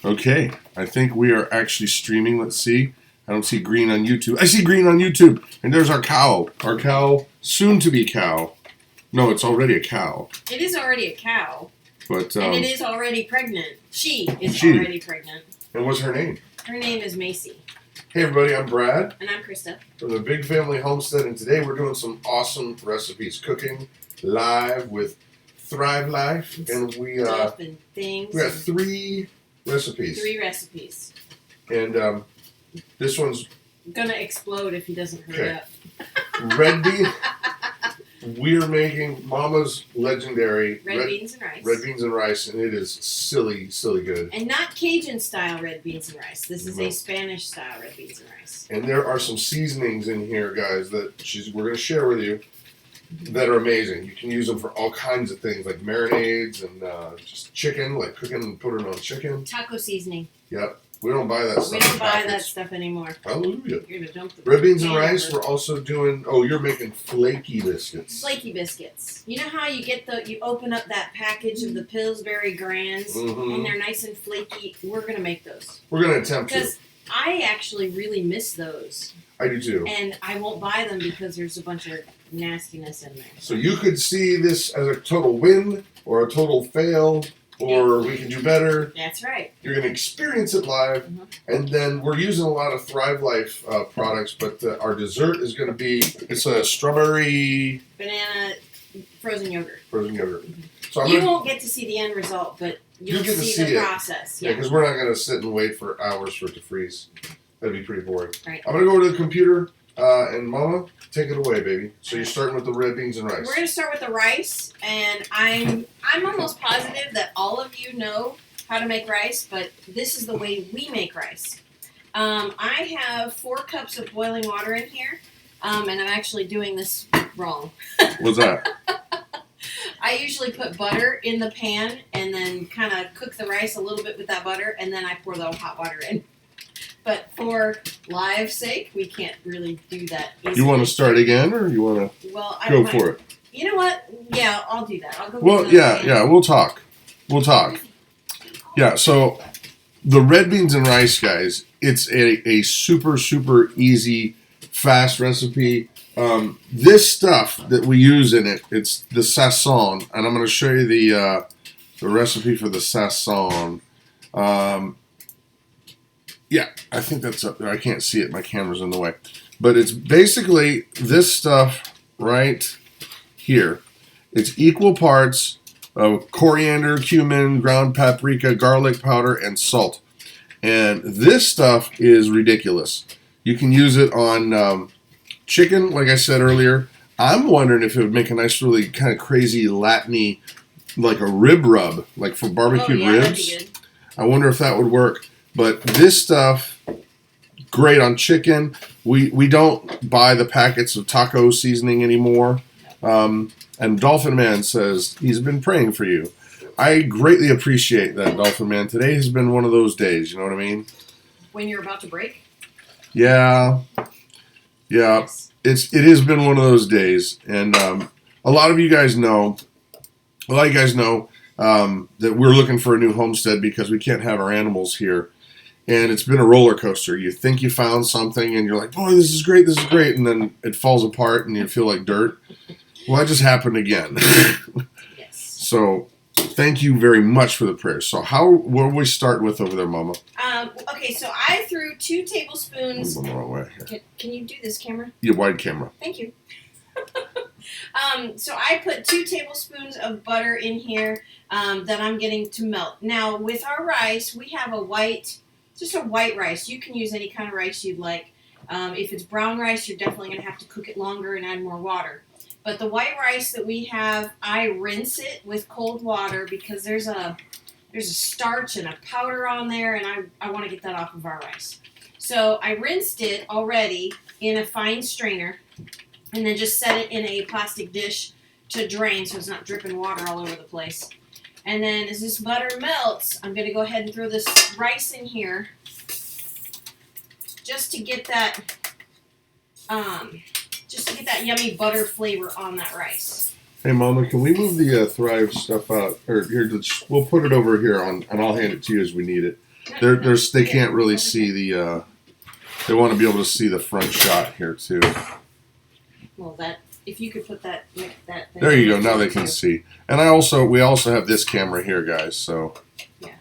Okay, I think we are actually streaming. Let's see. I don't see green on YouTube. I see green on YouTube. And there's our cow. Our cow, soon to be cow. No, it's already a cow. It is already a cow. But and it is already pregnant. She is already pregnant. And what's her name? Her name is Macy. Hey everybody, I'm Brad. And I'm Christa. From the Big Family Homestead, and today we're doing some awesome recipes. Cooking live with Thrive Life. And we got 3 recipes. 3 recipes. And this one's gonna explode if he doesn't hurry up. Red bean. We're making Mama's legendary red beans and rice. Red beans and rice, and it is silly good. And not Cajun style red beans and rice. This is a Spanish style red beans and rice. And there are some seasonings in here, guys, that we're going to share with you that are amazing. You can use them for all kinds of things, like marinades and just chicken, like cooking and putting it on chicken. Taco seasoning. Yep. We don't buy that stuff. We don't buy that stuff anymore. Hallelujah. You're gonna dump the red beans and rice. We're also doing. Oh, you're making flaky biscuits. Flaky biscuits. You know how you open up that package of the Pillsbury Grands and they're nice and flaky. We're gonna make those. We're gonna attempt to. Because I actually really miss those. I do too. And I won't buy them because there's a bunch of nastiness in there. So you could see this as a total win or a total fail. Or we can do better. That's right. You're going to experience it live. And then we're using a lot of Thrive Life products, but our dessert is going to be, it's a strawberry... banana frozen yogurt. Frozen yogurt. So you won't get to see the end result, but you'll get to see the process. Yeah, because we're not going to sit and wait for hours for it to freeze. That'd be pretty boring. Right. I'm going to go over to the computer, and Mama, take it away, baby. So you're starting with the red beans and rice. We're going to start with the rice, and I'm almost positive that all of you know how to make rice, but this is the way we make rice. I have 4 cups of boiling water in here, and I'm actually doing this wrong. What's that? I usually put butter in the pan and then kind of cook the rice a little bit with that butter, and then I pour the hot water in. But for live sake, we can't really do that easily. You want to start again, or you want to go for it? You know what? Yeah, I'll do that. I'll go. Well, yeah, we'll talk. Yeah, so the red beans and rice, guys, it's a super easy, fast recipe. This stuff that we use in it, it's the sazon, and I'm going to show you the recipe for the sazon. Yeah, I think that's up there. I can't see it. My camera's in the way. But it's basically this stuff right here. It's equal parts of coriander, cumin, ground paprika, garlic powder, and salt. And this stuff is ridiculous. You can use it on chicken, like I said earlier. I'm wondering if it would make a nice, really kind of crazy Latin-y, like a rib rub, like for barbecued ribs. That'd be good. I wonder if that would work. But this stuff, great on chicken. We don't buy the packets of taco seasoning anymore. And Dolphin Man says he's been praying for you. I greatly appreciate that, Dolphin Man. Today has been one of those days, you know what I mean? When you're about to break? Yeah. Yes. It has been one of those days. And a lot of you guys know, that we're looking for a new homestead because we can't have our animals here. And it's been a roller coaster. You think you found something, and you're like, boy, this is great, and then it falls apart, and you feel like dirt. Well, that just happened again. Yes. So, thank you very much for the prayers. So, what do we start with over there, Mama? Okay, so I threw 2 tablespoons. I'm going the wrong way. Can you do this camera? Yeah, wide camera. Thank you. So I put 2 tablespoons of butter in here that I'm getting to melt. Now, with our rice, we have just a white rice. You can use any kind of rice you'd like. If it's brown rice, you're definitely going to have to cook it longer and add more water. But the white rice that we have, I rinse it with cold water because there's a starch and a powder on there, and I want to get that off of our rice. So I rinsed it already in a fine strainer, and then just set it in a plastic dish to drain so it's not dripping water all over the place. And then as this butter melts, I'm going to go ahead and throw this rice in here just to get that yummy butter flavor on that rice. Hey, Mama, can we move the Thrive stuff out? Or here, we'll put it over here, and I'll hand it to you as we need it. They can't really see the. They want to be able to see the front shot here too. Well, if you could put that thing there you go. Now they can see. And we also have this camera here, guys. So. Yeah.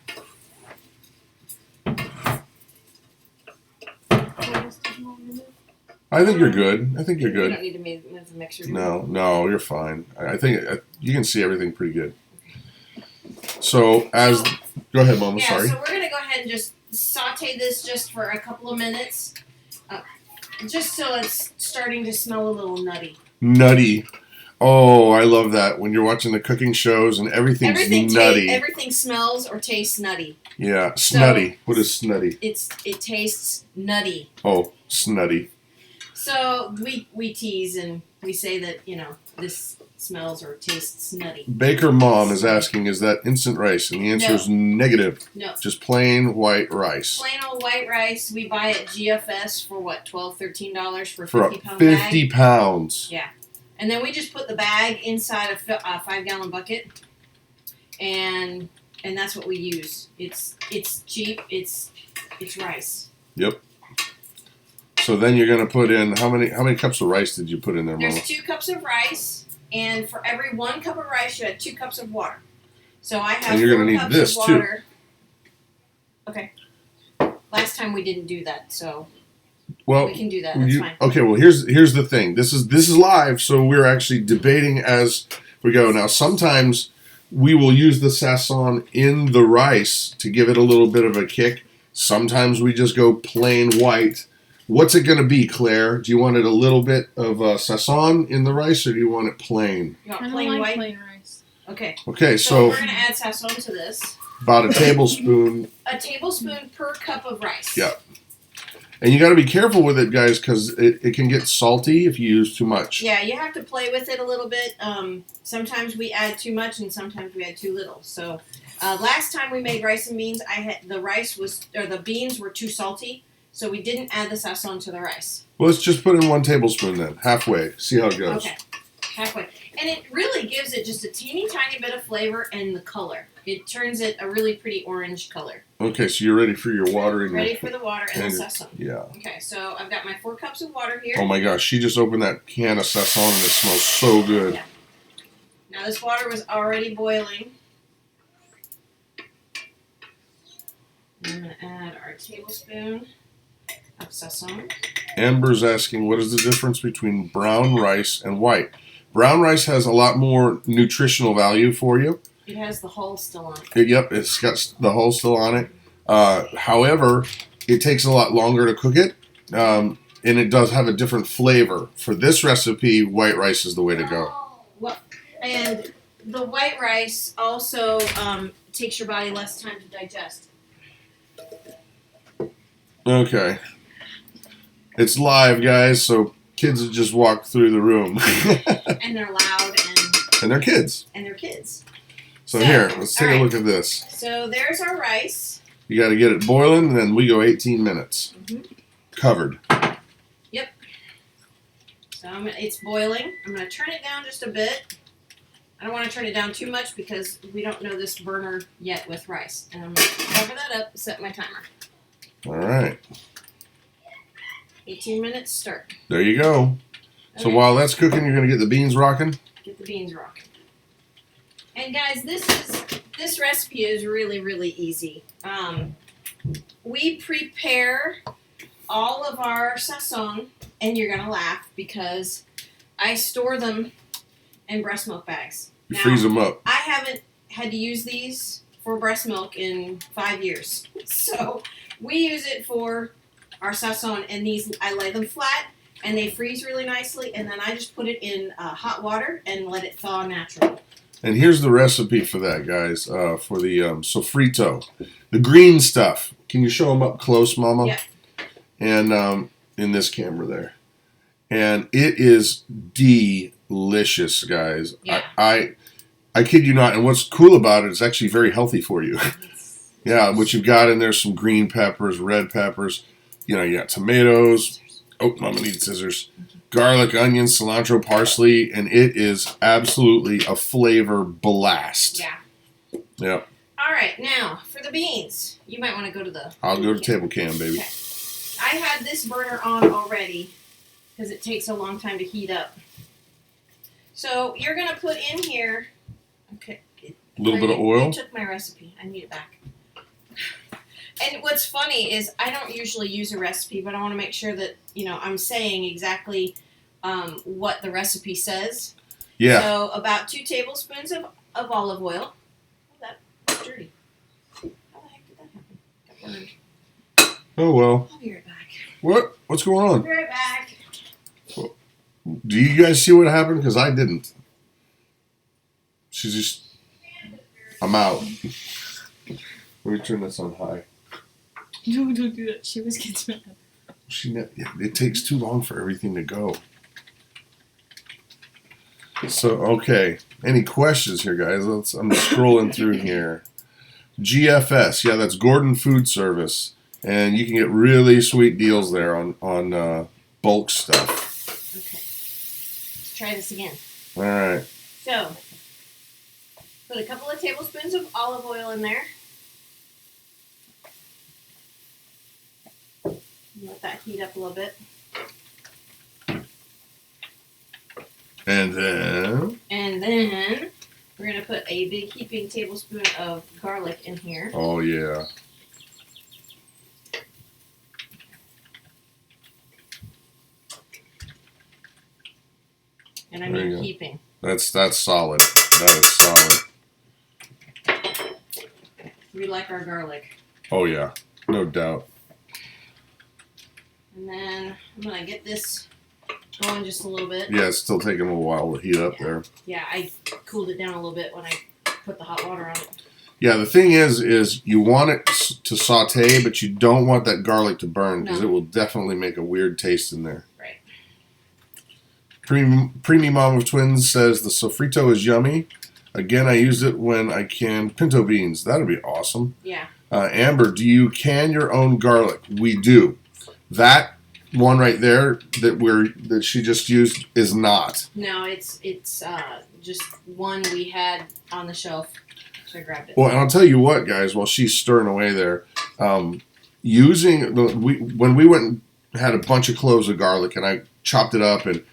I think you're good. I think you're You good. don't need to move the mixer. No, you're fine. I think you can see everything pretty good. So go ahead, Mama. Yeah, Sorry. so we're gonna go ahead and just saute this just for a couple of minutes, just so it's starting to smell a little nutty. Nutty. Oh, I love that when you're watching the cooking shows and everything's nutty. Everything smells or tastes nutty. Yeah, snutty. What is snutty? It tastes nutty. Oh, snutty. So we tease and we say that this smells or tastes nutty. Baker Mom is asking, is that instant rice? And the answer is negative. No. Just plain white rice. Plain old white rice. We buy at GFS for what, $12, $13 for a 50-pound 50 bag? pounds. Yeah. And then we just put the bag inside a 5-gallon bucket, and that's what we use. It's cheap. It's rice. Yep. So then you're gonna put in how many cups of rice did you put in there, Mama? There's 2 cups of rice, and for every 1 cup of rice, you add 2 cups of water. So I have and you're 4 gonna need cups this of water. Too. Okay. Last time we didn't do that, so we can do that. That's fine. Okay. Well, here's the thing. This is live, so we're actually debating as we go. Now, sometimes we will use the sazon in the rice to give it a little bit of a kick. Sometimes we just go plain white. What's it going to be, Claire? Do you want it a little bit of sazon in the rice, or do you want it plain? You want plain white? Plain rice. Okay. Okay, so we're going to add sazon to this. About a tablespoon. A tablespoon per cup of rice. Yeah. And you got to be careful with it, guys, because it can get salty if you use too much. Yeah, you have to play with it a little bit. Sometimes we add too much, and sometimes we add too little. So last time we made rice and beans, the beans were too salty. So we didn't add the sazon to the rice. Well, let's just put in 1 tablespoon then, halfway. See how it goes. Okay, halfway. And it really gives it just a teeny tiny bit of flavor and the color. It turns it a really pretty orange color. Okay, so you're ready for your water. Ready for the water and the sazon. Yeah. Okay, so I've got my 4 cups of water here. Oh my gosh, she just opened that can of sazon and it smells so good. Yeah. Now this water was already boiling. I'm going to add our tablespoon of sazon. Amber's asking, what is the difference between brown rice and white? Brown rice has a lot more nutritional value for you. It has the hull still on it. Yep, it's got the hull still on it. However, it takes a lot longer to cook it, and it does have a different flavor. For this recipe, white rice is the way to go. Well, and the white rice also takes your body less time to digest. Okay. It's live, guys, so kids have just walked through the room. And they're loud and they're kids. And they're kids. So here, let's take a look at this. So there's our rice. You got to get it boiling, and then we go 18 minutes. Mm-hmm. Covered. Yep. So it's boiling. I'm going to turn it down just a bit. I don't want to turn it down too much because we don't know this burner yet with rice. And I'm going to cover that up and set my timer. All right. 18 minutes, start. There you go. Okay. So while that's cooking, you're going to get the beans rocking? Get the beans rocking. And guys, this recipe is really, really easy. We prepare all of our sazon, and you're going to laugh because I store them in breast milk bags. You freeze them up. I haven't had to use these for breast milk in 5 years. So we use it for our sazon, and these I lay them flat, and they freeze really nicely, and then I just put it in hot water and let it thaw naturally. And here's the recipe for that, guys, for the sofrito. The green stuff. Can you show them up close, Mama? Yeah. And in this camera there. And it is delicious, guys. Yeah. I kid you not. And what's cool about it, it's actually very healthy for you. Yeah, what you've got in there, some green peppers, red peppers. You know, you got tomatoes. Oh, Mama needs scissors. Garlic, onions, cilantro, parsley, and it is absolutely a flavor blast. Yeah. Yep. All right, now for the beans. You might want to go to the... I'll go to table cam, baby. Okay. I had this burner on already because it takes a long time to heat up. So you're going to put in here... Okay. A little bit of oil. You took my recipe. I need it back. And what's funny is I don't usually use a recipe, but I want to make sure that, you know, I'm saying exactly what the recipe says. Yeah. So about 2 tablespoons of olive oil. Oh, that's dirty. How the heck did that happen? Got burned. Oh, well. I'll be right back. What? What's going I'll on? be right back. Do you guys see what happened? Because I didn't. She's just... I'm out. Let me turn this on high. No, don't do that. She always gets mad. It takes too long for everything to go. So, okay. Any questions here, guys? I'm scrolling through here. GFS. Yeah, that's Gordon Food Service. And you can get really sweet deals there on bulk stuff. Okay. Let's try this again. All right. So, put a couple of tablespoons of olive oil in there. Let that heat up a little bit. And then we're going to put a big heaping tablespoon of garlic in here. oh yeah. And I There you mean go. heaping. That's solid. That is solid. We like our garlic. Oh yeah. No doubt. And then I'm going to get this going just a little bit. Yeah, it's still taking a little while to heat up there. Yeah, I cooled it down a little bit when I put the hot water on it. Yeah, the thing is you want it to saute, but you don't want that garlic to burn because No. it will definitely make a weird taste in there. Right. Preemie Mom of Twins says the sofrito is yummy. Again, I use it when I can pinto beans. That'd be awesome. Yeah. Amber, do you can your own garlic? We do. That one right there that she just used is not. No, it's just one we had on the shelf, so I grabbed it. Well, and I'll tell you what, guys, while she's stirring away there, when we went and had a bunch of cloves of garlic, and I chopped it up and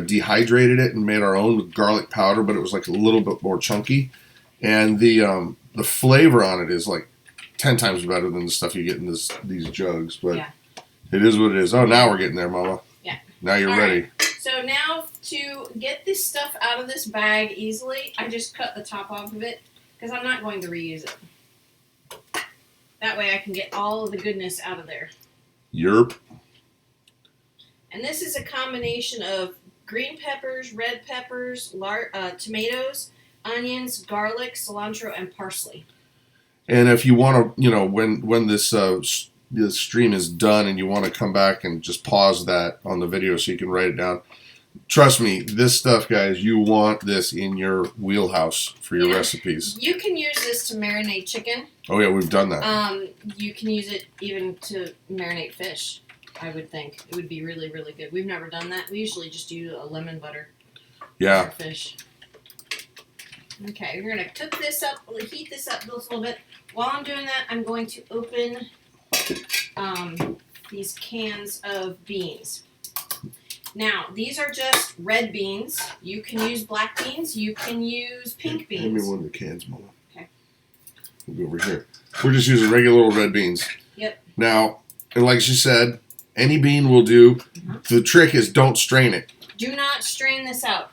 dehydrated it and made our own garlic powder, but it was like a little bit more chunky, and the flavor on it is like 10 times better than the stuff you get in these jugs, but. Yeah. It is what it is. Oh, now we're getting there, Mama. Yeah. Now you're All ready. Right. So now to get this stuff out of this bag easily, I just cut the top off of it because I'm not going to reuse it. That way I can get all of the goodness out of there. Yerp. And this is a combination of green peppers, red peppers, tomatoes, onions, garlic, cilantro, and parsley. And if you want to, when this stream is done and you want to come back and just pause that on the video so you can write it down. Trust me, this stuff, guys, you want this in your wheelhouse for your recipes. You can use this to marinate chicken. Oh yeah, we've done that. You can use it even to marinate fish, I would think. It would be really, really good. We've never done that. We usually just do a lemon butter Yeah. for fish. Okay, we're going to cook this up, heat this up just a little bit. While I'm doing that, I'm going to open these cans of beans. Now, these are just red beans. You can use black beans. You can use pink beans. Hand me one of the cans, Mama. Okay. We'll go over here. We're just using regular old red beans. Yep. Now, and like she said, any bean will do. Mm-hmm. The trick is don't strain it. Do not strain this out.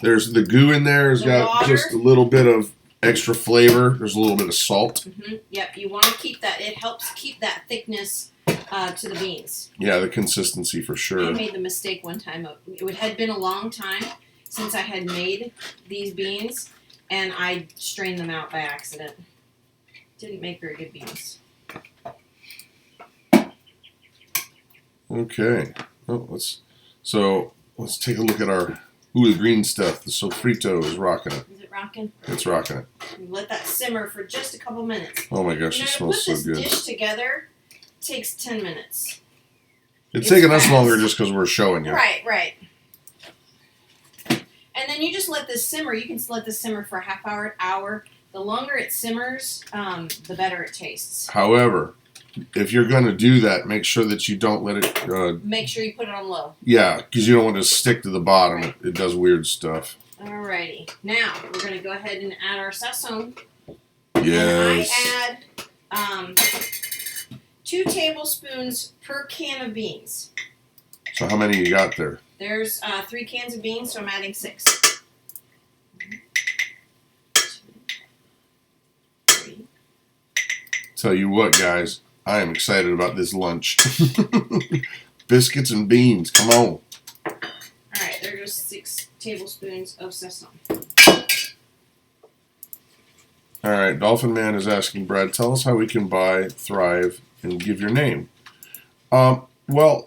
There's the goo in there. Has got water. Just a little bit of extra flavor. There's a little bit of salt. Mm-hmm. Yep, you want to keep that. It helps keep that thickness to the beans. Yeah, the consistency for sure. I made the mistake one time. It had been a long time since I had made these beans, and I strained them out by accident. Didn't make very good beans. Okay. Let's take a look at our the green stuff. The sofrito is rocking it. Is it rocking? It's rocking it. Let that simmer for just a couple minutes. Oh my gosh, it smells so to put good. this dish together takes 10 minutes. It's taking us fast. longer just because we're showing you. Right. And then you just let this simmer. You can let this simmer for a half hour, an hour. The longer it simmers, the better it tastes. However, if you're going to do that, make sure that you don't let it... Make sure you put it on low. Yeah, because you don't want it to stick to the bottom. Right. It does weird stuff. Alrighty. Now, we're going to go ahead and add our sazon. Yes. And I add 2 tablespoons per can of beans. So how many you got there? There's 3 cans of beans, so I'm adding 6. 1, 2, 3. Tell you what, guys, I am excited about this lunch. Biscuits and beans, come on. Alright, there goes 6 tablespoons of sazon. All right, Dolphin Man is asking, Brad, tell us how we can buy, thrive, and give your name. We'll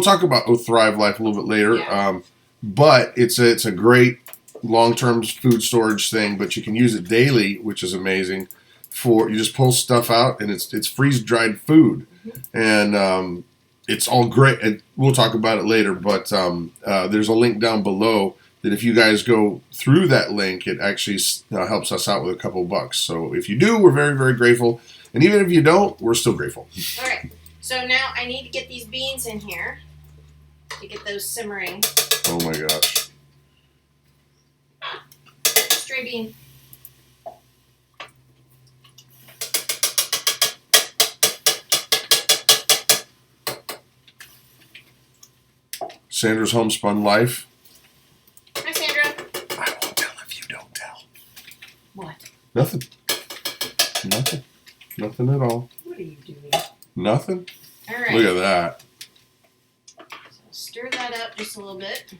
talk about Thrive Life a little bit later, Yeah. but it's a great long-term food storage thing, but you can use it daily, which is amazing. You just pull stuff out, and it's freeze-dried food, and it's all great. And we'll talk about it later, but there's a link down below that if you guys go through that link, it actually helps us out with a couple bucks. So if you do, we're very, very grateful. And even if you don't, we're still grateful. All right. So now I need to get these beans in here to get those simmering. Oh my gosh. Stray bean. Sandra's Homespun Life. Hi, Sandra. I won't tell if you don't tell. What? Nothing. Nothing. Nothing at all. What are you doing? Nothing. All right. Look at that. So stir that up just a little bit.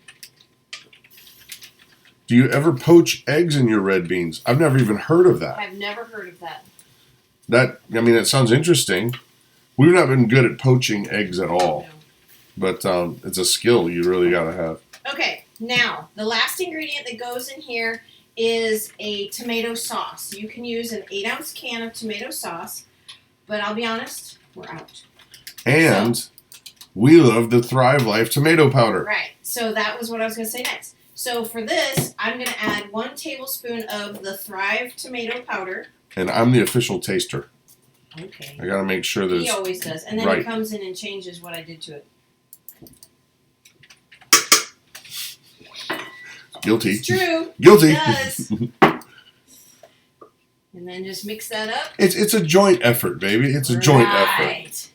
Do you ever poach eggs in your red beans? I've never even heard of that. I've never heard of that. That sounds interesting. We've not been good at poaching eggs at all. No. But it's a skill you really got to have. Okay, now the last ingredient that goes in here is a tomato sauce. You can use an 8-ounce can of tomato sauce, but I'll be honest, we're out. And we love the Thrive Life tomato powder. Right, so that was what I was going to say next. So for this, I'm going to add 1 tablespoon of the Thrive tomato powder. And I'm the official taster. Okay. I got to make sure that He always does. And then right. he comes in and changes what I did to it. Guilty. It's true. Guilty. It does. And then just mix that up. It's a joint effort, baby. It's a joint effort.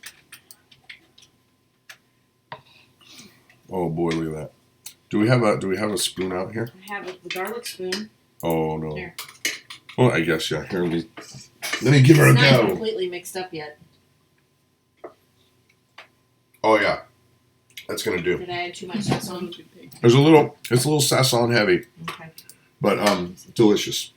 Oh boy, look at that. Do we have a spoon out here? I have the garlic spoon. Oh no. Here. Well, I guess yeah. Here, let me give her a It's not go. completely mixed up yet. Oh yeah, that's gonna do. Did I add too much sazon? It's a little sazon heavy, Okay. but delicious.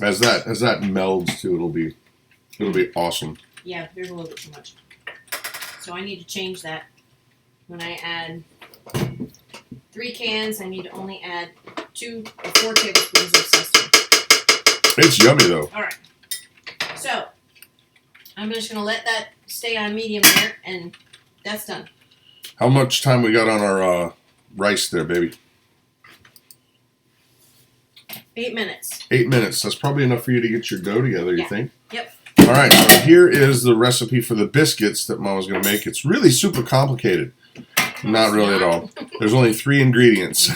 As that melds too, it'll be awesome. Yeah, there's a little bit too much. So I need to change that. When I add 3 cans, I need to only add 2 or 4 tablespoons of sesame. It's yummy though. All right. So I'm just gonna let that stay on medium there, and that's done. How much time we got on our rice there, baby? 8 minutes. 8 minutes. That's probably enough for you to get your dough together, you Yeah. think? Yep. All right, so here is the recipe for the biscuits that Mama's going to make. It's really super complicated. Not really at all. There's only 3 ingredients.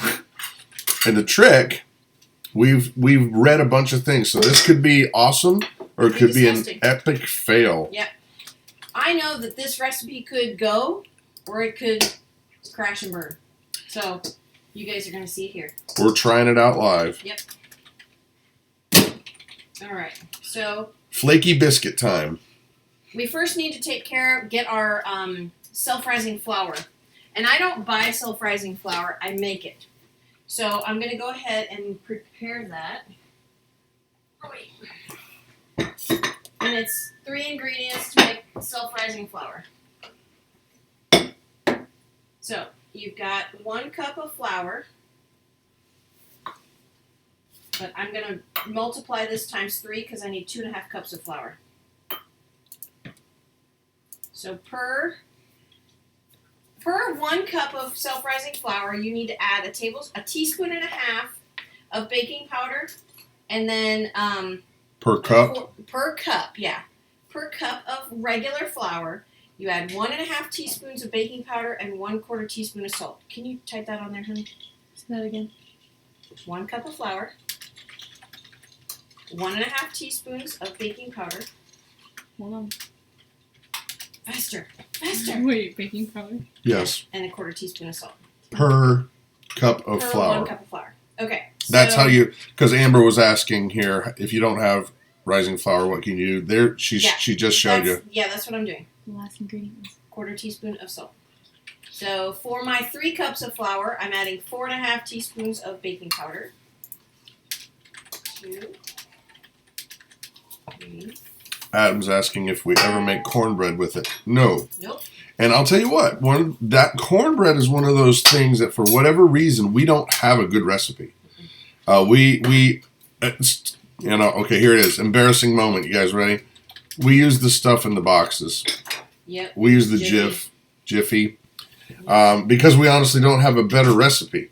And the trick, we've read a bunch of things. So this could be awesome or it could be an epic fail. Yep. I know that this recipe could go or it could crash and burn. So you guys are going to see it here. We're trying it out live. Yep. All right. So Flaky biscuit time. we first need to get our self-rising flour. And I don't buy self-rising flour, I make it. So I'm going to go ahead and prepare that. Oh, wait. And it's 3 ingredients to make self-rising flour. So you've got 1 cup of flour. But I'm going to multiply this times 3 because I need 2.5 cups of flour. So per 1 cup of self-rising flour, you need to add a teaspoon and a half of baking powder And then Per cup? Per cup, yeah. Per cup of regular flour, you add 1.5 teaspoons of baking powder and 1/4 teaspoon of salt. Can you type that on there, honey? Say that again. 1 cup of flour, 1.5 teaspoons of baking powder. Hold on. Faster, faster. Wait, baking powder? Yes. And 1/4 teaspoon of salt. Per cup of Per flour. 1 cup of flour. Okay. That's how you, because Amber was asking here, if you don't have rising flour, what can you do? There, she just showed you. Yeah, that's what I'm doing. The last ingredient was 1/4 teaspoon of salt. So for my 3 cups of flour, I'm adding 4.5 teaspoons of baking powder. 2, 3. Adam's asking if we ever make cornbread with it. No. Nope. And I'll tell you what, that cornbread is one of those things that for whatever reason we don't have a good recipe. Okay, here it is. Embarrassing moment. You guys ready? We use the stuff in the boxes. Yep. We use the Jiffy, because we honestly don't have a better recipe.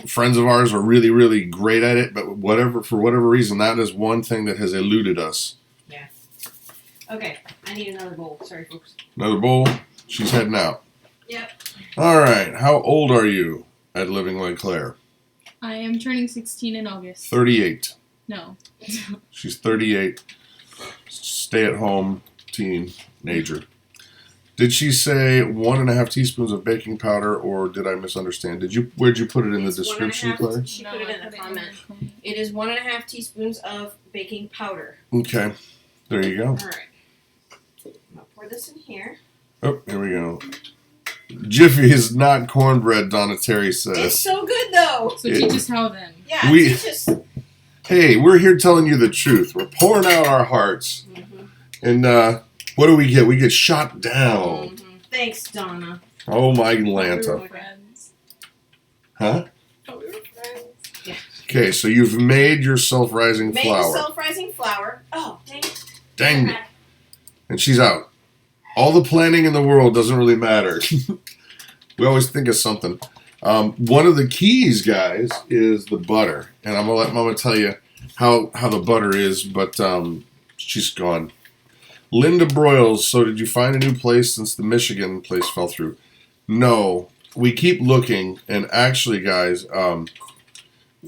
Friends of ours are really, really great at it, but for whatever reason, that is one thing that has eluded us. Yeah. Okay, I need another bowl. Sorry, folks. Another bowl. She's heading out. Yep. All right. How old are you at Living Like Claire? I am turning 16 in August. 38. No. She's 38. Stay-at-home teenager. Did she say 1.5 teaspoons of baking powder, or did I misunderstand? Where'd you put it in the description, Claire? She put it in the comment. It is 1.5 teaspoons of baking powder. Okay. There you go. All right. I'm gonna pour this in here. Oh, here we go. Jiffy is not cornbread, Donna Terry says. It's so good though. So teach us how then. Yeah, teach us. Hey, we're here telling you the truth. We're pouring out our hearts. Mm-hmm. And what do we get? We get shot down. Mm-hmm. Thanks, Donna. Oh, my We Lanta. were friends. Huh? Oh, we were friends. Yeah. Okay, so you've made your self-rising Made flour. the self-rising flour. Oh, dang it. Dang it. And she's out. All the planning in the world doesn't really matter. We always think of something. One of the keys, guys, is the butter. And I'm going to let Mama tell you how the butter is, but she's gone. Linda Broyles, so did you find a new place since the Michigan place fell through? No. We keep looking, and actually, guys,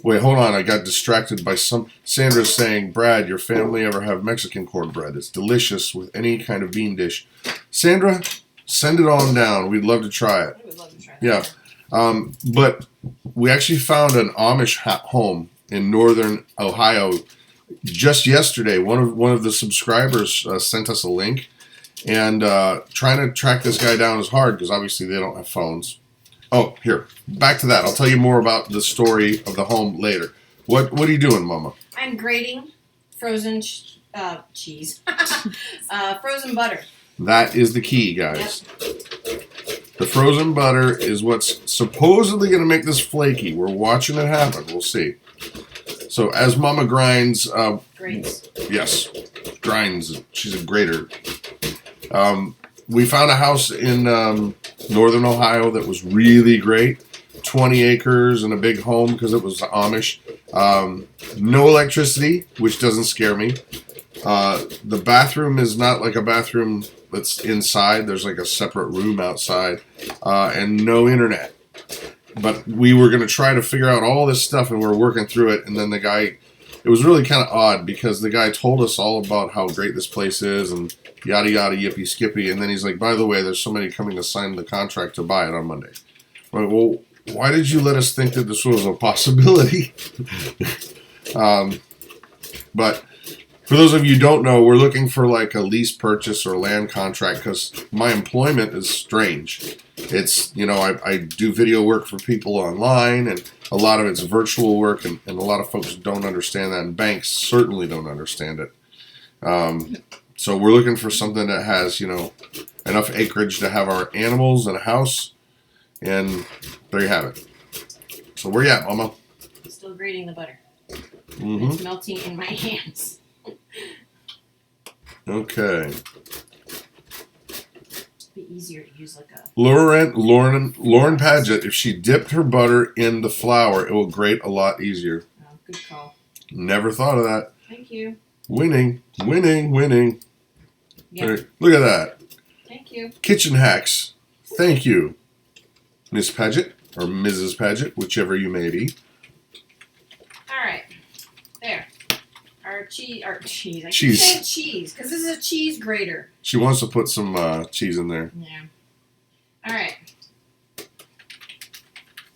wait, hold on. I got distracted by Sandra's saying, Brad, your family ever have Mexican cornbread? It's delicious with any kind of bean dish. Sandra, send it on down. We'd love to try it. I would love to try that. Yeah. But we actually found an Amish home in northern Ohio just yesterday. One of the subscribers sent us a link, and trying to track this guy down is hard because obviously they don't have phones. Oh, here. Back to that. I'll tell you more about the story of the home later. What are you doing, Mama? I'm grating frozen cheese. Frozen butter. That is the key, guys. Yep. The frozen butter is what's supposedly going to make this flaky. We're watching it happen. We'll see. So as Mama grinds... Grates. Yes, grinds. She's a grater. We found a house in northern Ohio that was really great. 20 acres and a big home because it was Amish. No electricity, which doesn't scare me. The bathroom is not like a bathroom that's inside. There's like a separate room outside. And no internet. But we were going to try to figure out all this stuff, and we're working through it. And then the guy, it was really kind of odd because the guy told us all about how great this place is and yada yada yippee skippy. And then he's like, by the way, there's somebody coming to sign the contract to buy it on Monday. I'm like, well, why did you let us think that this was a possibility? But for those of you who don't know, we're looking for like a lease purchase or land contract because my employment is strange. It's, I do video work for people online, and a lot of it's virtual work, and a lot of folks don't understand that, and banks certainly don't understand it. So we're looking for something that has, enough acreage to have our animals and a house, and there you have it. So where you at, Mama? Still grating the butter. Mm-hmm. It's melting in my hands. Okay. It'd be easier to use like a... Lauren Paget, if she dipped her butter in the flour, it will grate a lot easier. Oh, good call. Never thought of that. Thank you. Winning, winning, winning. Yeah. There, look at that. Thank you. Kitchen hacks. Thank you, Miss Paget or Mrs. Paget, whichever you may be. All right. There. Our cheese. I keep Cheese. saying cheese because this is a cheese grater. She wants to put some cheese in there. Yeah. All right.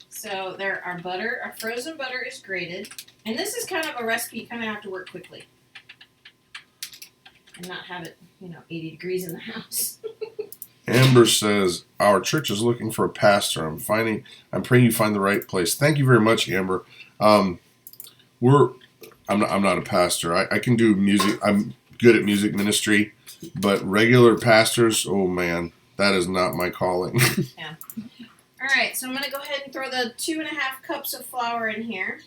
So there, our butter, our frozen butter is grated, and this is kind of a recipe you kind of have to work quickly and not have it, 80 degrees in the house. Amber says our church is looking for a pastor. I'm praying you find the right place. Thank you very much, Amber. I'm not a pastor. I can do music. I'm good at music ministry, but regular pastors, oh man, that is not my calling. Yeah. All right, so I'm going to go ahead and throw the 2.5 cups of flour in here.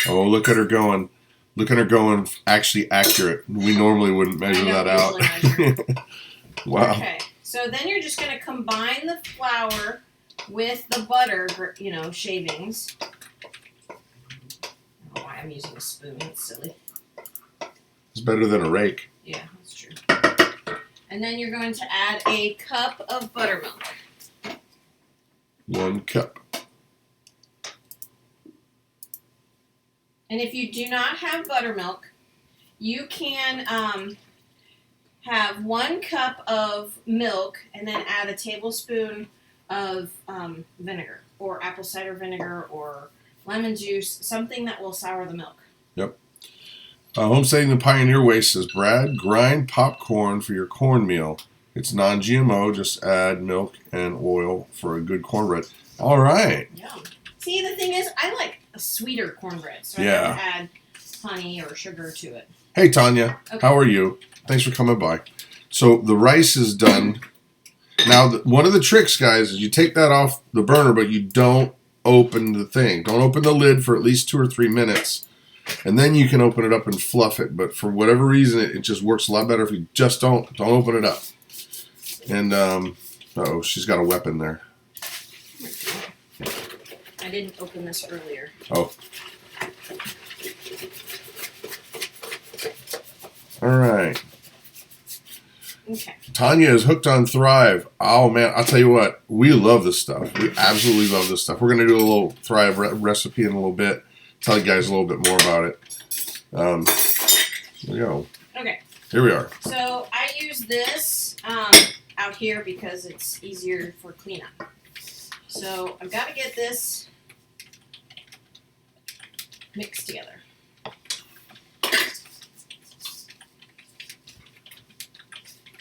Oh, look at her going. Look at her going actually accurate. We normally wouldn't measure that out. Wow. Okay, so then you're just going to combine the flour with the butter, shavings. I don't know why I'm using a spoon. It's silly. It's better than a rake. Yeah, that's true. And then you're going to add a cup of buttermilk. 1 cup. And if you do not have buttermilk, you can have 1 cup of milk and then add a tablespoon of vinegar or apple cider vinegar or lemon juice, something that will sour the milk. Yep. Homesteading the Pioneer Way says, Brad, grind popcorn for your cornmeal. It's non-GMO. Just add milk and oil for a good cornbread. All right. Yum. See, the thing is, I like a sweeter cornbread, so Yeah. I have to add honey or sugar to it. Hey, Tanya. Okay. How are you? Thanks for coming by. So the rice is done. Now, one of the tricks, guys, is you take that off the burner, but you don't open the thing. Don't open the lid for at least 2 or 3 minutes. And then you can open it up and fluff it. But for whatever reason, it just works a lot better if you just don't open it up. And, uh-oh, she's got a weapon there. I didn't open this earlier. Oh. All right. Okay. Tanya is hooked on Thrive. Oh, man, I'll tell you what. We love this stuff. We absolutely love this stuff. We're going to do a little Thrive recipe in a little bit. Tell you guys a little bit more about it. There we go. Okay. Here we are. So I use this out here because it's easier for cleanup. So I've got to get this mixed together.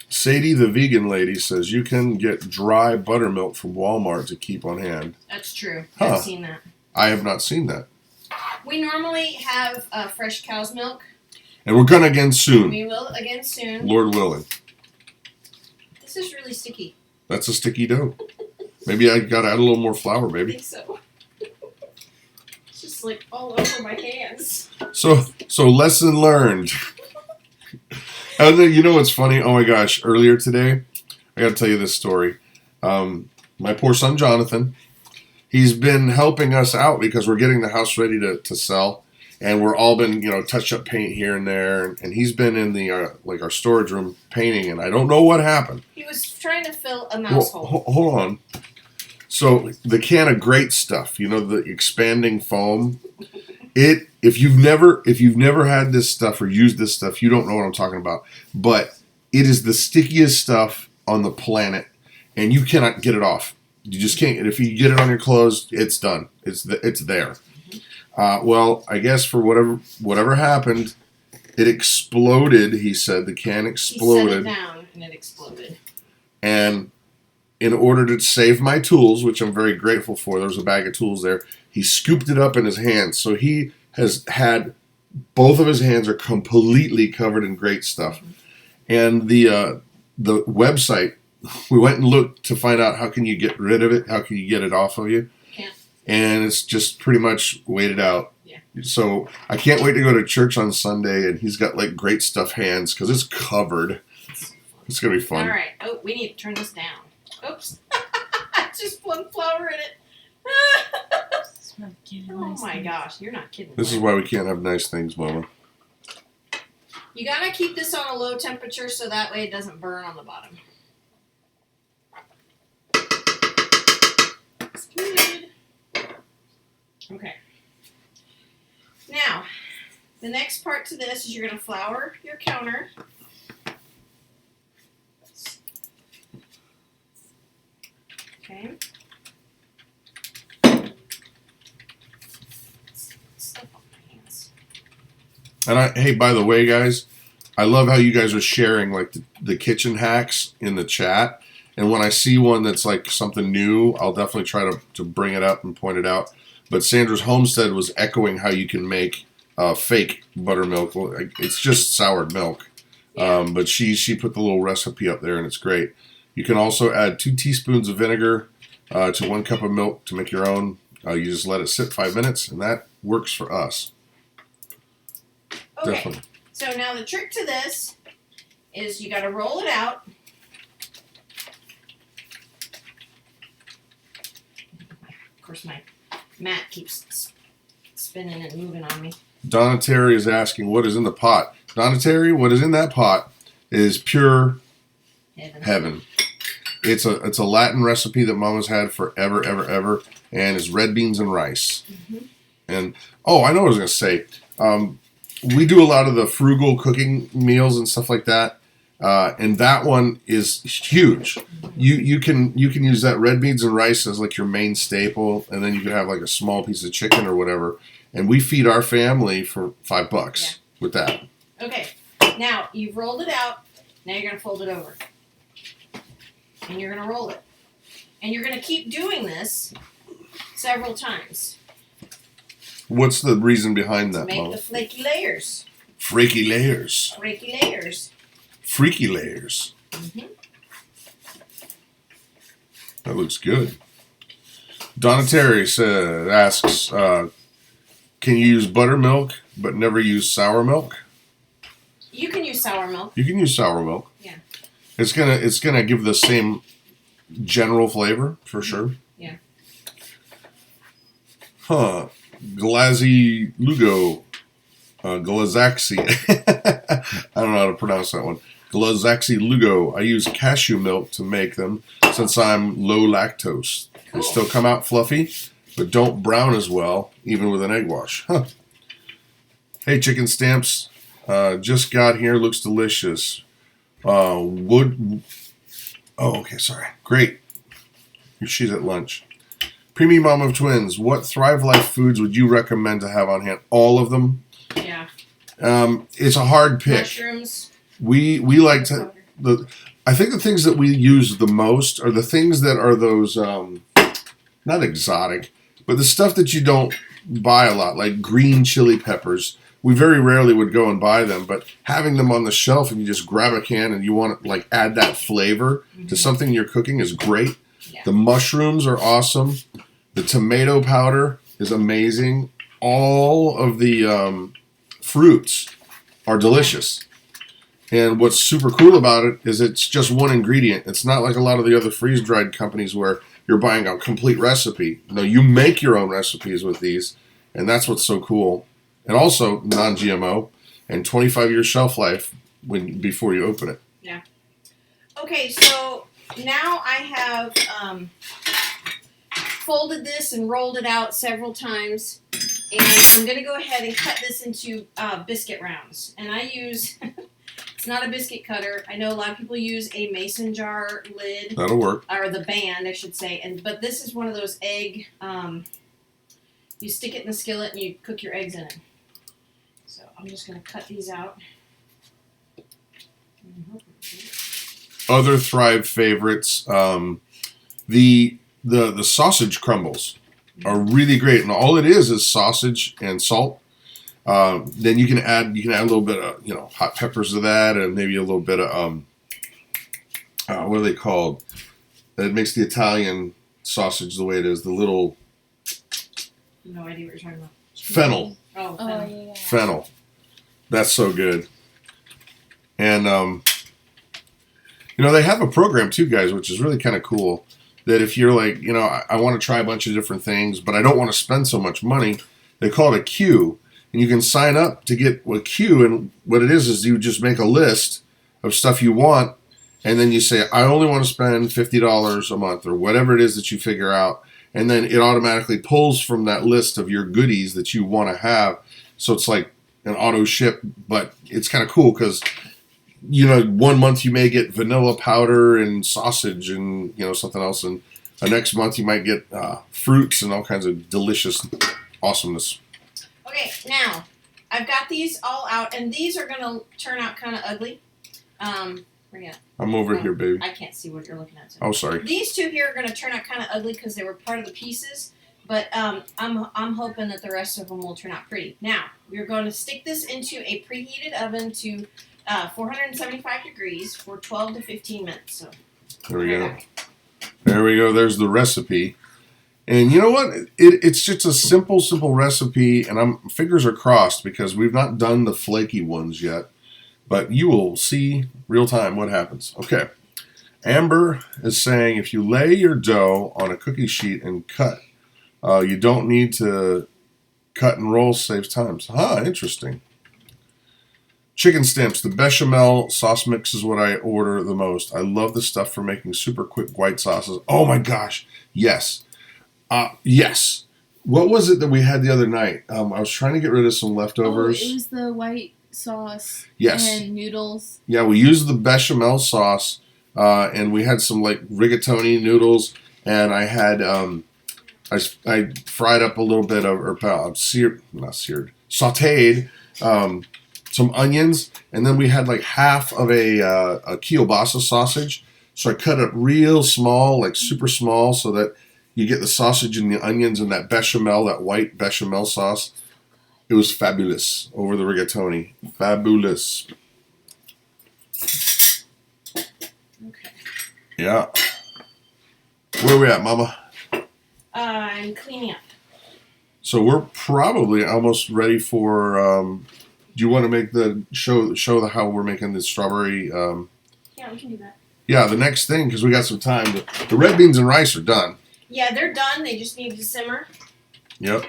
Sadie, the vegan lady, says you can get dry buttermilk from Walmart to keep on hand. That's true. Huh. I've seen that. I have not seen that. We normally have fresh cow's milk. And we're going to again soon. We will again soon. Lord willing. This is really sticky. That's a sticky dough. Maybe I got to add a little more flour, I baby. think so. It's just like all over my hands. So lesson learned. And then, you know what's funny? Oh my gosh! Earlier today, I got to tell you this story. My poor son Jonathan, he's been helping us out because we're getting the house ready to sell, and we're all been touch up paint here and there, and he's been in the our storage room painting, and I don't know what happened. He was trying to fill a mouse hole. Hold on. So the can of great stuff, the expanding foam. If you've never had this stuff or used this stuff, you don't know what I'm talking about. But it is the stickiest stuff on the planet, and you cannot get it off. You just can't. If you get it on your clothes, it's done. It's there. Well, I guess for whatever happened, it exploded. He said the can exploded. He set it down and it exploded. And in order to save my tools, which I'm very grateful for, there's a bag of tools there. He scooped it up in his hands. So he has had both of his hands are completely covered in great stuff. And the website, we went and looked to find out how can you get rid of it, how can you get it off of you. Can't. And it's just pretty much waited out. Yeah. So I can't wait to go to church on Sunday, and he's got great stuff hands because it's covered. It's gonna be fun. All right. Oh, we need to turn this down. Oops. Just one flour in it. Smell good, Oh nice my things. gosh, you're not kidding. This is why we can't have nice things, Mama. You gotta keep this on a low temperature so that way it doesn't burn on the bottom. That's good. Okay. Now, the next part to this is you're gonna flour your counter. Okay. Stuff on my hands. And hey, by the way, guys, I love how you guys are sharing like the kitchen hacks in the chat. And when I see one that's like something new, I'll definitely try to bring it up and point it out. But Sandra's Homestead was echoing how you can make fake buttermilk. It's just soured milk. Yeah. But she put the little recipe up there, and it's great. You can also add 2 teaspoons of vinegar to 1 cup of milk to make your own. You just let it sit 5 minutes, and that works for us. Okay. Definitely. So now the trick to this is you got to roll it out. Of course, my mat keeps spinning and moving on me. Donna Terry is asking, what is in the pot? Donna Terry, what is in that pot is pure heaven. It's a Latin recipe that Mama's had forever, ever, and it's red beans and rice. Mm-hmm. And, oh, I know what I was going to say. We do a lot of the frugal cooking meals and stuff like that. And that one is huge. You can use that red beans and rice as like your main staple, and then you can have like a small piece of chicken or whatever. And we feed our family for $5 with that. Okay, now you've rolled it out. Now you're going to fold it over. And you're going to roll it. And you're going to keep doing this several times. What's the reason behind To that, make Mama? the flaky layers. Freaky layers. Flaky layers. Freaky layers. Mm-hmm. That looks good. Donna Terry asks, can you use buttermilk but never use sour milk? You can use sour milk. You can use sour milk. Yeah. It's gonna give the same general flavor for sure. Yeah. Huh. Glazzy Lugo. Glazaxi. I don't know how to pronounce that one. Glazaxi Lugo. I use cashew milk to make them since I'm low lactose. They still come out fluffy, but don't brown as well, even with an egg wash. Huh. Hey, Chicken Stamps. Just got here. Looks delicious. Oh, okay, sorry. Great. She's at lunch. Preemie Mom of Twins. What Thrive Life foods would you recommend to have on hand? All of them. Yeah. It's a hard pick. Mushrooms. We like to. I think the things that we use the most are the things that are those not exotic, but the stuff that you don't buy a lot, like green chili peppers. We very rarely would go and buy them, but having them on the shelf and you just grab a can and you want to like add that flavor to something you're cooking is great. Yeah. The mushrooms are awesome. The tomato powder is amazing. All of the fruits are delicious. And what's super cool about it is it's just one ingredient. It's not like a lot of the other freeze-dried companies where you're buying a complete recipe. No, you make your own recipes with these, and that's what's so cool. And also non-GMO and 25-year shelf life before you open it. Yeah. Okay, so now I have folded this and rolled it out several times, and I'm going to go ahead and cut this into biscuit rounds. And I use, it's not a biscuit cutter. I know a lot of people use a mason jar lid. That'll work. Or the band, I should say. But this is one of those egg, you stick it in the skillet and you cook your eggs in it. So I'm just going to cut these out. Other Thrive favorites, the sausage crumbles are really great, and all it is sausage and salt. Then you can add a little bit of hot peppers to that, and maybe a little bit of what are they called? That makes the Italian sausage the way it is. The little No idea what you're talking about. fennel. Oh, Oh, fennel. yeah. Fennel. That's so good. And they have a program too, guys, which is really kind of cool. that if you're like, you know, I want to try a bunch of different things, but I don't want to spend so much money, they call it a queue. And you can sign up to get a queue. And what it is you just make a list of stuff you want. And then you say, I only want to spend $50 a month or whatever it is that you figure out. And then it automatically pulls from that list of your goodies that you want to have. So it's like an auto ship, but it's kind of cool because, you know, 1 month you may get vanilla powder and sausage and, you know, something else. And the next month you might get fruits and all kinds of delicious awesomeness. Okay, now I've got these all out, and these are going to turn out kind of ugly. Where you at? I'm over here, baby. I can't see what you're looking at. Oh, sorry. These two here are going to turn out kind of ugly because they were part of the pieces, but I'm hoping that the rest of them will turn out pretty. Now, we're going to stick this into a preheated oven to 475 degrees for 12 to 15 minutes. So there we go. There we go. There's the recipe. And you know what? It's just a simple recipe, and fingers are crossed because we've not done the flaky ones yet. But you will see real time what happens. Okay. Amber is saying if you lay your dough on a cookie sheet and cut, you don't need to cut and roll, saves time. Interesting. Chicken Stamps, the bechamel sauce mix is what I order the most. I love the stuff for making super quick white sauces. Oh my gosh. Yes. Yes. What was it that we had the other night? I was trying to get rid of some leftovers. Oh, it was the white sauce. Yes. And noodles. Yeah, we used the bechamel sauce, and we had some like rigatoni noodles, and I had I fried up a little bit of sautéed some onions, and then we had like half of a kielbasa sausage. So I cut it real small, like super small, so that you get the sausage and the onions and that bechamel, that white bechamel sauce. It was fabulous over the rigatoni. Fabulous. Okay. Yeah. Where are we at, Mama? I'm cleaning up. So we're probably almost ready for. Do you want to make the show how we're making the strawberry? Yeah, we can do that. Yeah, the next thing because we got some time. The red beans and rice are done. Yeah, they're done. They just need to simmer. Yep.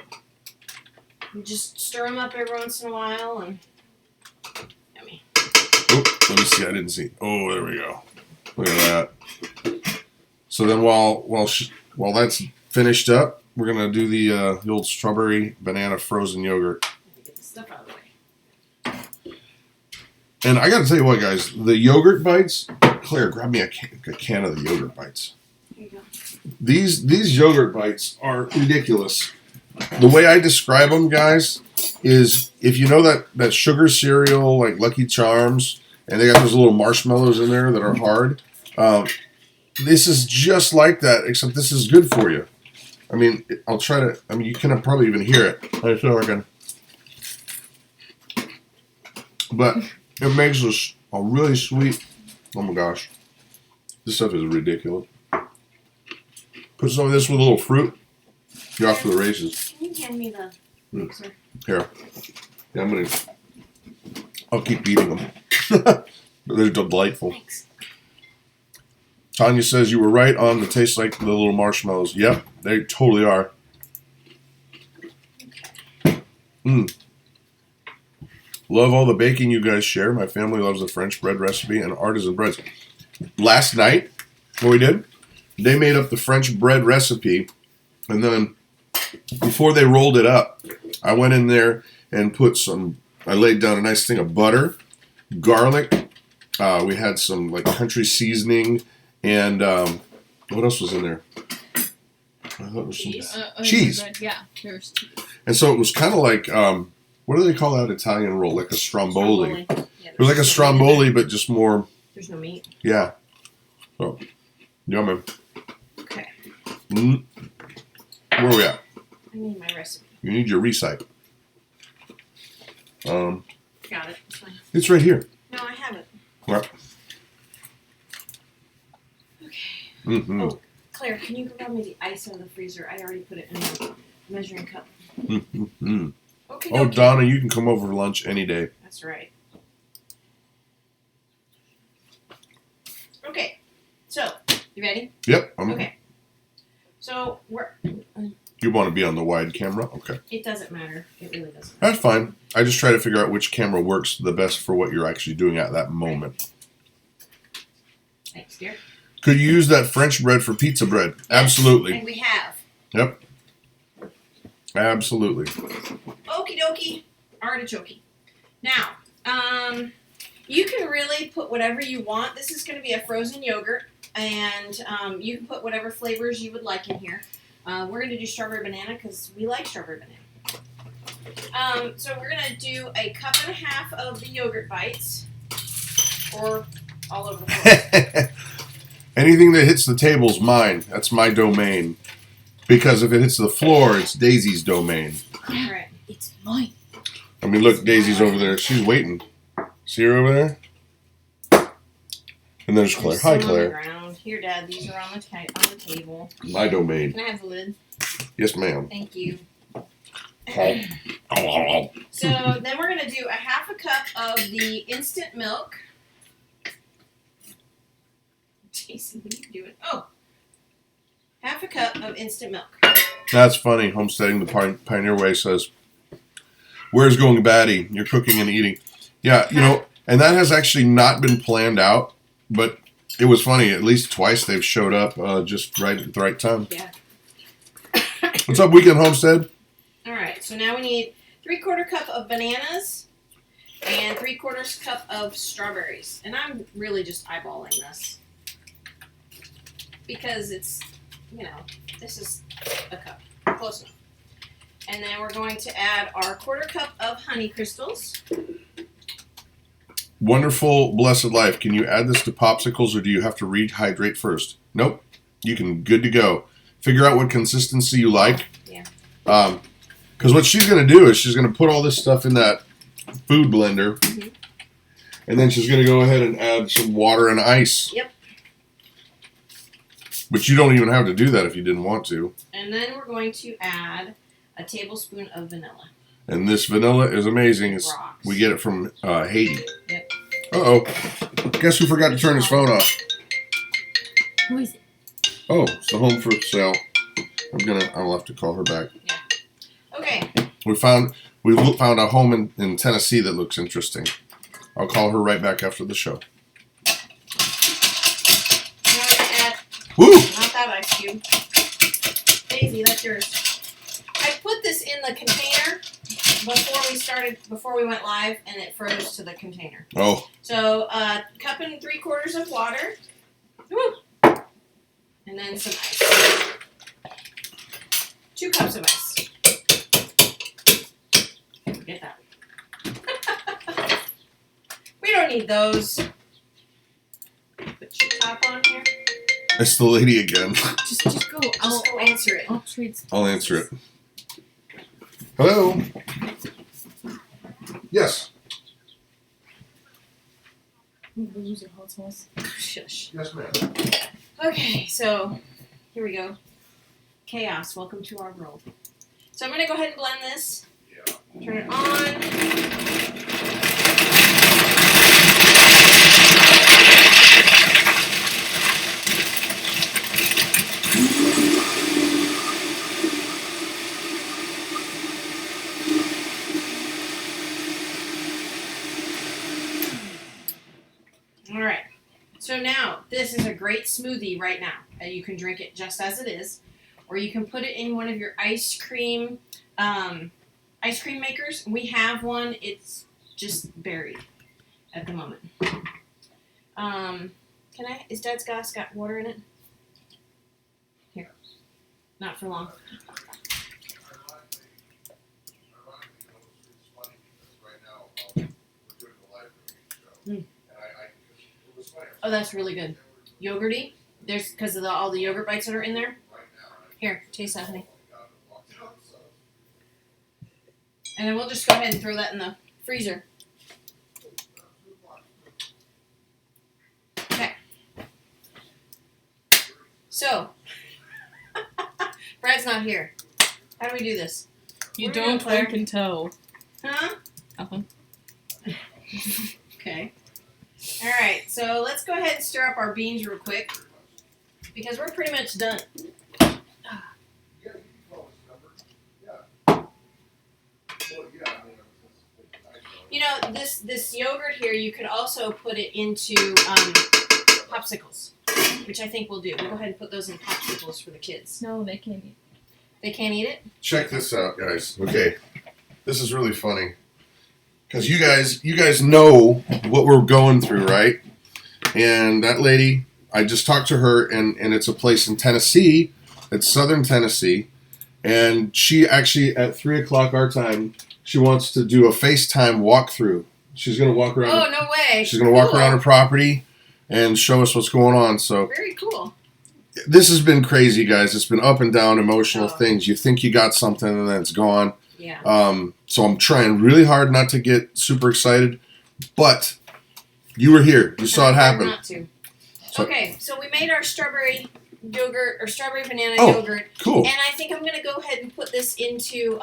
You just stir them up every once in a while, and yummy. Oh, let me see. I didn't see. Oh, there we go. Look at that. So then, while that's finished up, we're gonna do the old strawberry banana frozen yogurt. Get the stuff out of the way. And I got to tell you what, guys, the yogurt bites. Claire, grab me a can of the yogurt bites. Here you go. These yogurt bites are ridiculous. The way I describe them, guys, is if you know that sugar cereal like Lucky Charms, and they got those little marshmallows in there that are hard. This is just like that, except this is good for you. I mean, I'll try to. I mean, you can probably even hear it. I feel like but it makes us a really sweet. Oh my gosh, this stuff is ridiculous. Put some of this with a little fruit. You're off to the races. Can you hand me the mixer? Here. Yeah, I'll keep eating them. They're delightful. Thanks. Tanya says you were right on. They taste like the little marshmallows. Yep, they totally are. Love all the baking you guys share. My family loves the French bread recipe and artisan breads. Last night, what we did, they made up the French bread recipe, and then before they rolled it up, I went in there and I laid down a nice thing of butter, garlic. We had some like country seasoning, and what else was in there? I thought it was Cheese. Cheese. Yeah, there's cheese. And so it was kind of like, what do they call that Italian roll? Like a stromboli. Yeah, It was like a stromboli, but just more, There's no meat. yeah. So, yummy. Okay. Where are we at? I need my recipe. You need your recite. Got it. It's fine. It's right here. No, I have it. Right. Okay. Mm-hmm. Oh, Claire, can you grab me the ice out of the freezer? I already put it in the measuring cup. Mm-hmm. Okay. Oh, Donna, you can come over for lunch any day. That's right. Okay. So, you ready? Yep. Okay. So You want to be on the wide camera? Okay. it doesn't matter. It really doesn't. That's fine. I just try to figure out which camera works the best for what you're actually doing at that moment. Thanks, dear. Could you use that French bread for pizza bread? Absolutely. And we have. Yep. Absolutely. Okie dokie. Artichoke. Now, you can really put whatever you want. This is going to be a frozen yogurt, and you can put whatever flavors you would like in here. We're going to do strawberry banana because we like strawberry banana. So we're going to do a cup and a half of the yogurt bites, or all over the floor. Anything that hits the table's mine. That's my domain. Because if it hits the floor, it's Daisy's domain. All right. It's mine. I mean, look, Daisy's over there. She's waiting. See her over there? And there's Claire. Hi, Some on the Claire. ground. Here, Dad. These are on the table. My domain. Can I have the lid? Yes, ma'am. Thank you. Oh. So then we're going to do a half a cup of the instant milk. Jason, what are you doing? Oh. Half a cup of instant milk. That's funny. Homesteading the Pioneer Way says, "Where's going baddie? You're cooking and eating." Yeah, you know, and that has actually not been planned out, but it was funny. At least twice they've showed up just right at the right time. Yeah. What's up, Weekend Homestead? All right, so now we need 3/4 cup of bananas and 3/4 cup of strawberries. And I'm really just eyeballing this because it's, you know, this is a cup. Close enough. And then we're going to add our 1/4 cup of honey crystals. Wonderful, blessed life. Can you add this to popsicles or do you have to rehydrate first? Nope. You can, good to go. Figure out what consistency you like. Yeah. Because what she's going to do is she's going to put all this stuff in that food blender. Mm-hmm. And then she's going to go ahead and add some water and ice. Yep. But you don't even have to do that if you didn't want to. And then we're going to add a tablespoon of vanilla. And this vanilla is amazing. Rocks. We get it from Haiti. Yep. Uh-oh. Guess who forgot to turn his phone off? Who is it? Oh, it's the home for sale. I'll have to call her back. Okay. We found a home in Tennessee that looks interesting. I'll call her right back after the show. Now we're going to add, Woo! not that ice cube. Daisy, that's yours. I put this in the container before we went live, and it froze to the container. Oh, So, cup and 3/4 of water. Woo! And then some ice. 2 cups of ice. Forget that. We don't need those. Put your top on here. it's the lady again. Just go. I'll go answer it. I'll trade. I'll answer it. Hello? Yes. Lose your hot sauce. Shush. Yes, ma'am. Okay, so here we go. Chaos, welcome to our world. So I'm going to go ahead and blend this. Yeah. Turn it on. All right. So now, this is a great smoothie right now. You can drink it just as it is, or you can put it in one of your ice cream makers. We have one. It's just buried at the moment. Is Dad's gas got water in it? Here. Not for long. Oh, that's really good. Yogurty. There's because of all the yogurt bites that are in there. Here, taste that, honey. And then we'll just go ahead and throw that in the freezer. Okay. So, Brad's not here. How do we do this? You Where are you don't at, Claire? look and toe. Huh? Nothing. Okay. All right. So let's go ahead and stir up our beans real quick because we're pretty much done. You know, this yogurt here, you could also put it into popsicles, which I think we'll do. We'll go ahead and put those in popsicles for the kids. No, they can't eat. They can't eat it? Check this out, guys. Okay, this is really funny because you guys know what we're going through, right? And that lady, I just talked to her, and it's a place in Tennessee. It's southern Tennessee, and she actually at 3 o'clock our time, she wants to do a FaceTime walkthrough. She's gonna walk around. Oh, no way! She's gonna walk around her property and show us what's going on. So very cool. this has been crazy, guys. It's been up and down emotional Oh. things. You think you got something and then it's gone. Yeah. So I'm trying really hard not to get super excited, but you were here. You saw it happen. Not to. So- Okay, so we made our strawberry yogurt or strawberry banana Oh. yogurt, Cool. and I think I'm gonna go ahead and put this into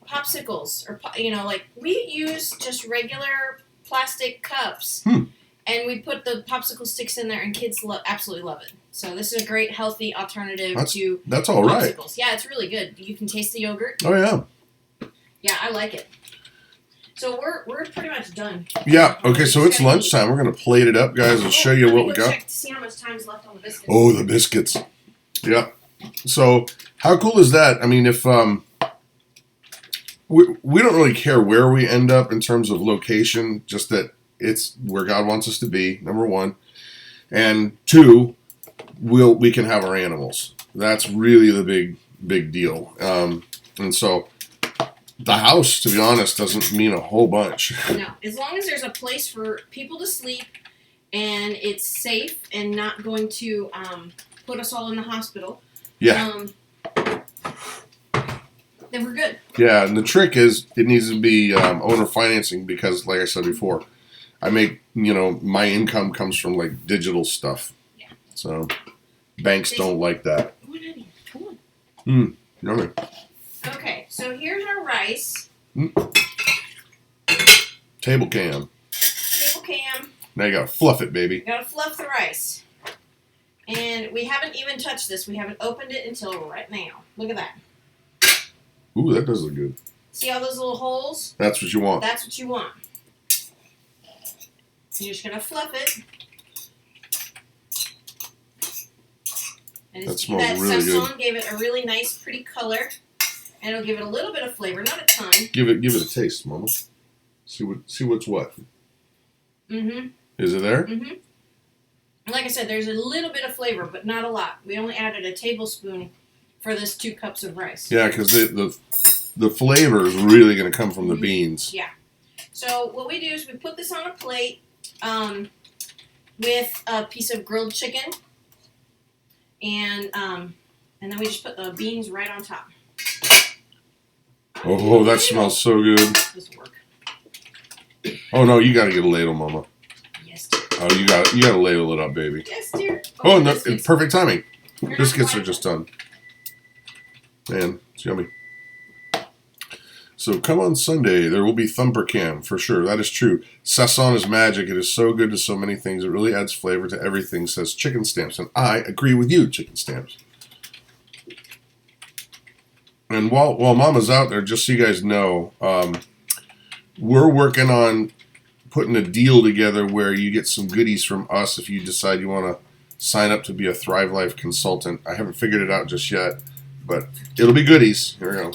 popsicles, or like we use just regular plastic cups, and we put the popsicle sticks in there, and kids absolutely love it. So this is a great healthy alternative to That's all right. popsicles. Yeah, it's really good. You can taste the yogurt. Oh yeah. Yeah, I like it. So we're pretty much done. Yeah. Okay. So it's lunchtime. We're gonna plate it up, guys, and show you Let me what we go got. check to see how much time's left on the biscuits. Oh, the biscuits. Yep. So how cool is that? I mean, if we don't really care where we end up in terms of location, just that it's where God wants us to be, number one. And two, we can have our animals. That's really the big deal. And so the house, to be honest, doesn't mean a whole bunch. No, as long as there's a place for people to sleep and it's safe and not going to put us all in the hospital. Yeah. Then we're good. Yeah, and the trick is it needs to be owner financing because, like I said before, I make, my income comes from like digital stuff. Yeah. So banks don't like that. Come on. Yummy. Okay, so here's our rice. Table cam. Table cam. Now you gotta fluff it, baby. Gotta fluff the rice. And we haven't even touched this. We haven't opened it until right now. Look at that. Ooh, that does look good. See all those little holes? That's what you want. That's what you want. You're just gonna fluff it. And That smells really good. Saison gave it a really nice, pretty color, and it'll give it a little bit of flavor, not a ton. Give it a taste, Mama. See what's what. Mm-hmm. Is it there? Mm-hmm. Like I said, there's a little bit of flavor, but not a lot. We only added a tablespoon for this 2 cups of rice. Yeah, because the flavor is really gonna come from the beans. Yeah. So what we do is we put this on a plate with a piece of grilled chicken, and then we just put the beans right on top. Oh, that smells so good. This will work. Oh no, you gotta get a ladle, Mama. Yes, dear. Oh, you gotta ladle it up, baby. Yes, dear. Oh no, biscuits. perfect timing. You're not Biscuits are quiet. just done. Man, it's yummy. So come on Sunday, there will be Thumper Cam, for sure. That is true. Saison is magic. It is so good to so many things. It really adds flavor to everything, says Chicken Stamps. And I agree with you, Chicken Stamps. And while Mama's out there, just so you guys know, we're working on putting a deal together where you get some goodies from us if you decide you want to sign up to be a Thrive Life consultant. I haven't figured it out just yet, but it'll be goodies. Here we go.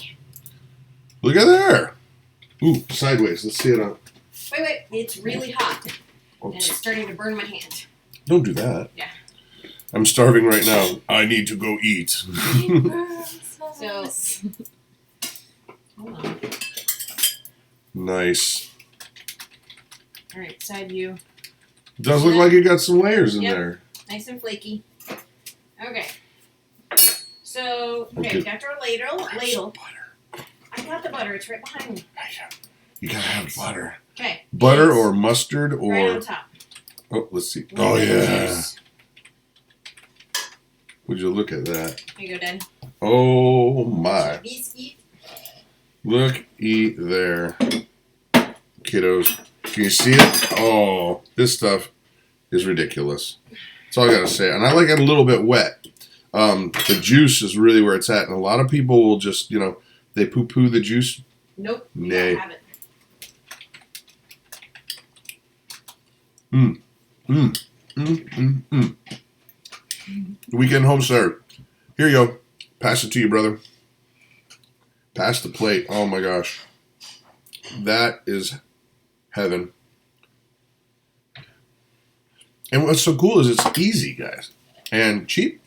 Look at there. Ooh, sideways. Let's see it on. Wait. It's really hot, and Oops. it's starting to burn my hand. Don't do that. Yeah. I'm starving right now. I need to go eat. So, hold on. Nice. All right, side view. Does look like it got some layers in Yep. there. Nice and flaky. Okay. So, Okay. we got our ladle. Butter. I got the butter. It's right behind me. You gotta have butter. Okay. Butter It's or mustard or... right on top. Oh, let's see. Little Oh, bit of yeah. juice. Would you look at that? Here you go, Dad. Oh, my. Biscuit. Look, eat there. Kiddos. Can you see it? Oh, this stuff is ridiculous. That's all I gotta say. And I like it a little bit wet. The juice is really where it's at. And a lot of people will just, they poo-poo the juice Nope. You Nay. don't have it. Weekend homesteader. Here you go. Pass it to you, brother. Pass the plate. Oh my gosh. That is heaven. And what's so cool is it's easy, guys. And cheap.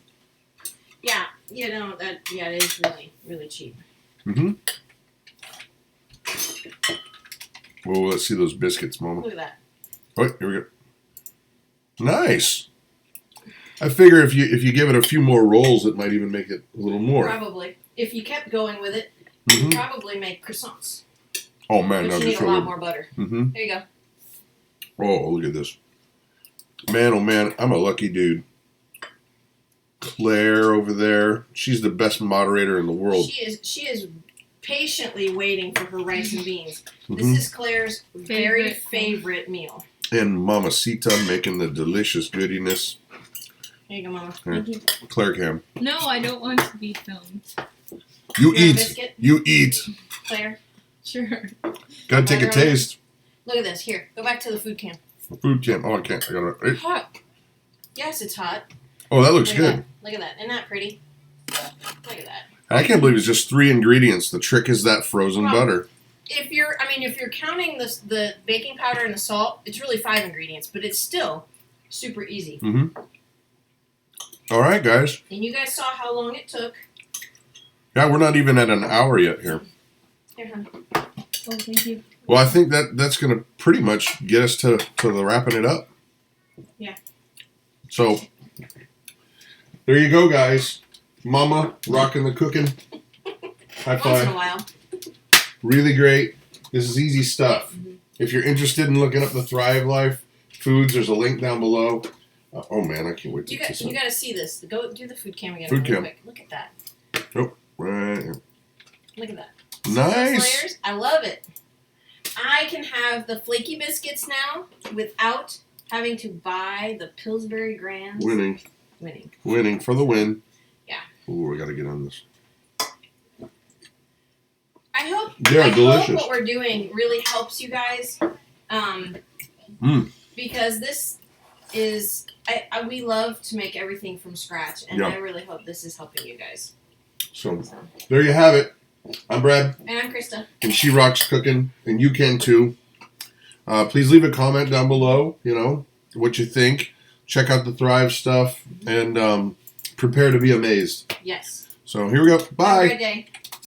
Yeah, you know that. Yeah, it is really, really cheap. Whoa, let's see those biscuits, Mama. Look at that. Oh, here we go. Nice. I figure if you give it a few more rolls, it might even make it a little more. Probably. If you kept going with it, you'd probably make croissants. Oh man, But that'd you be need so a lot good. more butter. Mm-hmm. There you go. Oh, look at this. Man, oh man, I'm a lucky dude. Claire over there, she's the best moderator in the world. She is patiently waiting for her rice and beans. Mhm. This is Claire's very favorite meal. And Mamacita making the delicious goodiness. Here you go, Mama. Thank you. Claire Cam. No, I don't want to be filmed. You want a eat. biscuit? You eat. Claire, Sure. Gotta take a taste. look at this. Here, go back to the food cam. Food cam. Oh, I can't. I gotta. It's hot. Yes, it's hot. Oh, that looks Look good. at that. Look at that. Isn't that pretty? Look at that. I can't believe it's just 3 ingredients. The trick is that frozen Well, butter. If you're counting the baking powder and the salt, it's really 5 ingredients, but it's still super easy. All right, guys. And you guys saw how long it took. Yeah, we're not even at an hour yet here. Here, hon. Oh, thank you. Well, I think that's going to pretty much get us to the wrapping it up. Yeah. So, there you go, guys. Mama rocking the cooking. High Once in a five. while. Really great. This is easy stuff. Mhm. If you're interested in looking up the Thrive Life foods, there's a link down below. Oh man, I can't wait to You get this. got to see this. Go do the food cam again. Food real cam. Quick. Look at that. Right here. Look at that. See those Nice. layers? I love it. I can have the flaky biscuits now without having to buy the Pillsbury Grands. Winning for the win. Yeah. Ooh, we got to get on this. I hope They're delicious. what we're doing really helps you guys. Because this is we love to make everything from scratch, and Yeah. I really hope this is helping you guys. So there you have it. I'm Brad, And I'm Krista. and she rocks cooking, and you can too. Please leave a comment down below. You know what you think. Check out the Thrive stuff, and prepare to be amazed. Yes. So here we go. Have a Bye. great day.